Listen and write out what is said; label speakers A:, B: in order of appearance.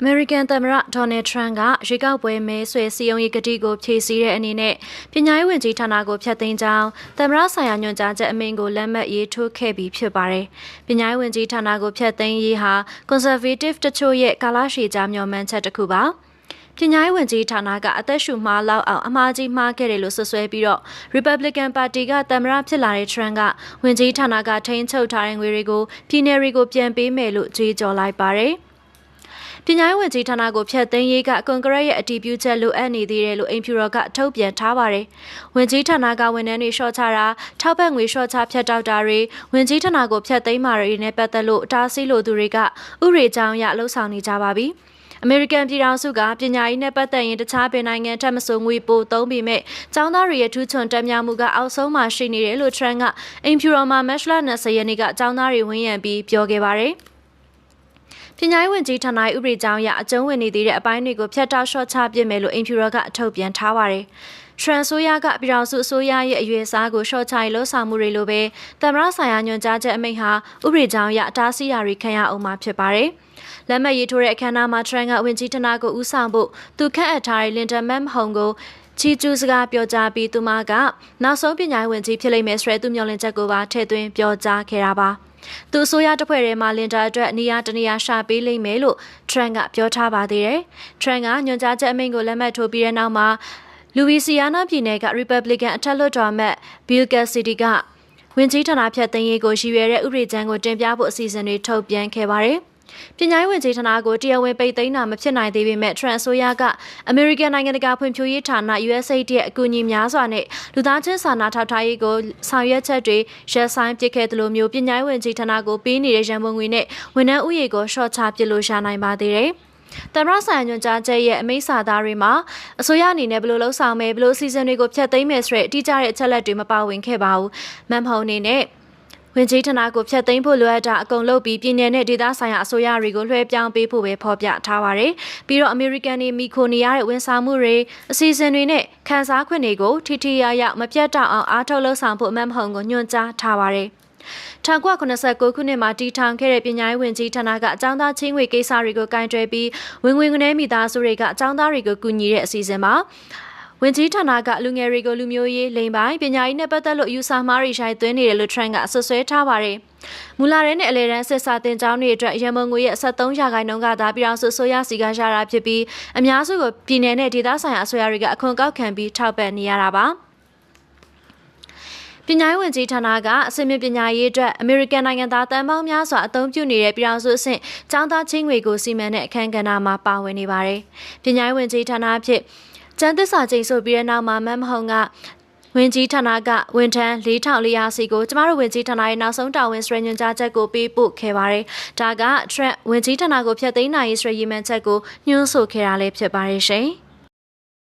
A: American သမ္မတ Donald Trump ကရွေးကောက်ပွဲမဲဆွယ်စည်းရုံးရေးကတိကိုဖြည့်ဆည်းတဲ့အနေနဲ့ပညာရေးဝန်ကြီးဌာနကိုဖျက်သိမ်းကြောင်းသမ္မတဆိုင်ရာညွှန်ကြားချက်အမိန့်ကိုလက်မှတ်ရေးထိုးခဲ့ပြီးဖြစ်ပါတယ်။ပညာရေးဝန်ကြီးဌာနကိုဖျက်သိမ်းရေးဟာ Conservative တချို့ရဲ့ကာလရှည်ကြာမျှော်မှန်းချက်တစ်ခုပါ။ပညာရေးဝန်ကြီးဌာနကအသက်ရှူမှားလောက်အောင်အမှားကြီးမှားခဲ့တယ်လို့ဆွဆွဲပြီးတော့ Republican Party ကသမ္မတဖြစ်လာတဲ့ Trump ကဝန်ကြီးဌာနကထိန်းချုပ်ထားတဲ့ငွေတွေကိုပြည်내တွေကိုပြန်ပေးမယ်လို့ကြေကြော်လိုက်ပါတယ်။ပညာရေးဝန်ကြီးဌာနကိုဖျက်သိမ်းရေးကကွန်ဂရက်ရဲ့အတည်ပြုချက်လိုအပ်နေသေးတယ်လို့အိမ်ဖြူတော်ကထုတ်ပြန်ထားပါတယ်။ဝန်ကြီးဌာနကဝန်ထမ်းတွေရှော့ချတာထောက်ပံ့ငွေရှော့ချဖြတ်တောက်တာတွေဝန်ကြီးဌာနကိုဖျက်သိမ်းမှာတွေနဲ့ပတ်သက်လို့တားဆီးလိုသူတွေကဥပဒေကြောင်းအရလှုံ့ဆော်နေကြပါပြီ။အမေရိကန်ပြည်ထောင်စုကပညာရေးနဲ့ပတ်သက်ရင်တခြားပင်နိုင်ငံထက်မဆိုငွေပိုသုံးပေမဲ့ကျောင်းသားတွေရဲ့ထူးချွန်တက်မြောက်မှုကအောက်ဆုံးမှာရှိနေတယ်လို့ Trump ကအိမ်ဖြူတော်မှာမတ်လ20ရက်နေ့ကကျောင်းသားတွေဝန်းရံပြီးပြောခဲ့ပါတယ်။ပညာရေးဝန်ကြီးဌာနရဲ့ဥပဒေကြောင်းအရအကျုံးဝင်နေသေးတဲ့အပိုင်းတွေကိုဖျက်တောက်လျှော့ချပစ်မယ်လို့အိမ်ဖြူတော်ကထုတ်ပြန်ထားပါတယ်။ Trump ဆိုရကပြည်ထောင်စုအစိုးရရဲ့အရွယ်အစားကိုရှော့ချရေးလှုံ့ဆော်မှုတွေလိုပဲသမ္မတဆိုင်ရာညွှန်ကြားချက်အမိန့်ဟာဥပဒေကြောင်းအရတားဆီးရာတွေခံရအောင်မှာဖြစ်ပါတယ်။လက်မှတ်ရေးထိုးတဲ့အခမ်းအနားမှာ Trump ကဝန်ကြီးဌာနကိုဦးဆောင်ဖို့သူခန့်အပ်ထားတဲ့ Linda McMahon ကိုချီကျူးစကားပြောကြားပြီးသူမကနောက်ဆုံးပညာရေးဝန်ကြီးဖြစ်လိမ့်မယ်ဆိုတဲ့သူမျှော်လင့်ချက်ကိုပါထည့်သွင်းပြောကြားခဲ့တာပါ။သူအစိုးရတပ်ဖွဲ့ထဲမှာလင်ဒါအတွက်နေရာတနေရာရှာပေးလိမ့်မယ်လို့ Trump ကပြောထားပါသေးတယ်။ Trump ကညွှန်ကြားချက်အမိန့်ကိုလက်မှတ်ထိုးပြီးတဲ့နောက်မှာလူဝီစီယာနာပြည်နယ်က Republican အထက်လွှတ်တော်အမတ် Bill Cassidy ကဝန်ကြီးဌာနဖျက်သိမ်းရေးကိုရည်ရွယ်တဲ့ဥပဒေကြမ်းကိုတင်ပြဖို့အစီအစဉ်တွေထုတ်ပြန်ခဲ့ပါတယ်။ပညာရေးဝန်ကြီးဌာနကိုတရားဝင်ပိတ်သိမ်းတာမဖြစ်နိုင်သေးပေမဲ့ Trump အစိုးရကအမေရိကန်နိုင်ငံတကာဖွံ့ဖြိုးရေးဌာန USAID ရဲ့အကူအညီများစွာနဲ့လူသားချင်းစာနာထောက်ထားရေးကိုဆောင်ရွက်ချက်တွေရပ်ဆိုင်းပစ်ခဲ့သလိုမျိုးပညာရေးဝန်ကြီးဌာနကိုပေးနေတဲ့ရန်ပုံငွေနဲ့ဝန်ထမ်းဥယျာဉ်ကိုရှော့ချပစ်လို့ရနိုင်ပါသေးတယ်။သမ္မတဆိုင်ရာညွှန်ကြားချက်ရဲ့အမိန့်စာသားတွေမှာအစိုးရအနေနဲ့ဘယ်လိုလှုပ်ဆောင်မယ်ဘယ်လိုအစီအစဉ်တွေကိုဖျက်သိမ်းမယ်ဆိုတဲ့အတိအကျတဲ့အချက်လက်တွေမပါဝင်ခဲ့ပါဘူး။မမ်ဟုံအနေနဲ့ဝန်ကြီးဌာနကိုဖျက်သိမ်းဖို့လိုအပ်တာအကုန်လုပ်ပြီးပြည်내နဲ့ဒေသဆိုင်ရာအစိုးရတွေကိုလွှဲပြောင်းပေးဖို့ပဲဖော်ပြထားပါတယ်။ပြီးတော့အမေရိကန်တွေမိခိုနေရတဲ့ဝန်ဆောင်မှုတွေအစီအစဉ်တွေနဲ့ခန်းစားခွင့်တွေကိုထိထိရောက်မပြတ်တောက်အောင်အားထုတ်လှုံ့ဆော်ဖို့အမတ်မဟုံကိုညွှန်ကြားထားပါတယ်။1989ခုနှစ်မှာတည်ထောင်ခဲ့တဲ့ပညာရေးဝန်ကြီးဌာနကအကြောင်းသားချင်းငွေကိစ္စတွေကိုကင်တွယ်ပြီးဝင်ငွေနဲ့မိသားစုတွေကအကြောင်းသားတွေကိုကူညီတဲ့အစီအစဉ်မှာဝန်ကြီးဌာနကလူငယ်တွေကိုလူမျိုးရေးလိမ်ပိုင်းပညာရေးနဲ့ပတ်သက်လို့ယူဆမှားတွေရှိုင်းသွင်းနေတယ်လို့ Trump ကဆွဆွဲထားပါတယ်။မူလာရဲနဲ့အလဲတန်းစစ်စာတင်ကျောင်းတွေအတွက်ရန်ပုံငွေရဲ့73%ကသာပြည်အောင်စုအစိုးရစီကရတာဖြစ်ပြီးအများစုကိုပြည်내နဲ့ဒေသဆိုင်ရာအစိုးရတွေကအခွန်ကောက်ခံပြီးထောက်ပံ့နေရတာပါ။ပညာရေးဝန်ကြီးဌာနကအစီအမံပညာရေးအတွက်အမေရိကန်နိုင်ငံသားတန်ပေါင်းများစွာအသုံးပြုနေတဲ့ပြည်အောင်စုအဆင့်ကျောင်းသားချင်းငွေကိုစီမံတဲ့အခမ်းကဏ္ဍမှာပါဝင်နေပါတယ်။ပညာရေးဝန်ကြီးဌာနအဖြစ်ကျန်းသစ္စာကျိန်ဆိုပြီးတဲ့နောက်မှာမမ်မဟုံကဝန်ကြီးဌာနကဝန်ထမ်း4400စီကိုကျမတို့ဝန်ကြီးဌာနရဲ့နောက်ဆုံးတာဝန်ဆွေးနွေးကြားချက်ကိုပေးပို့ခဲ့ပါတယ်။ဒါက Trump ဝန်ကြီးဌာနကိုဖျက်သိမ်းနိုင်ရေးဆွေးနွေးမှန်းချက်ကိုညွှန်းဆိုခဲ့တာလည်းဖြစ်ပါတယ်ရှင်။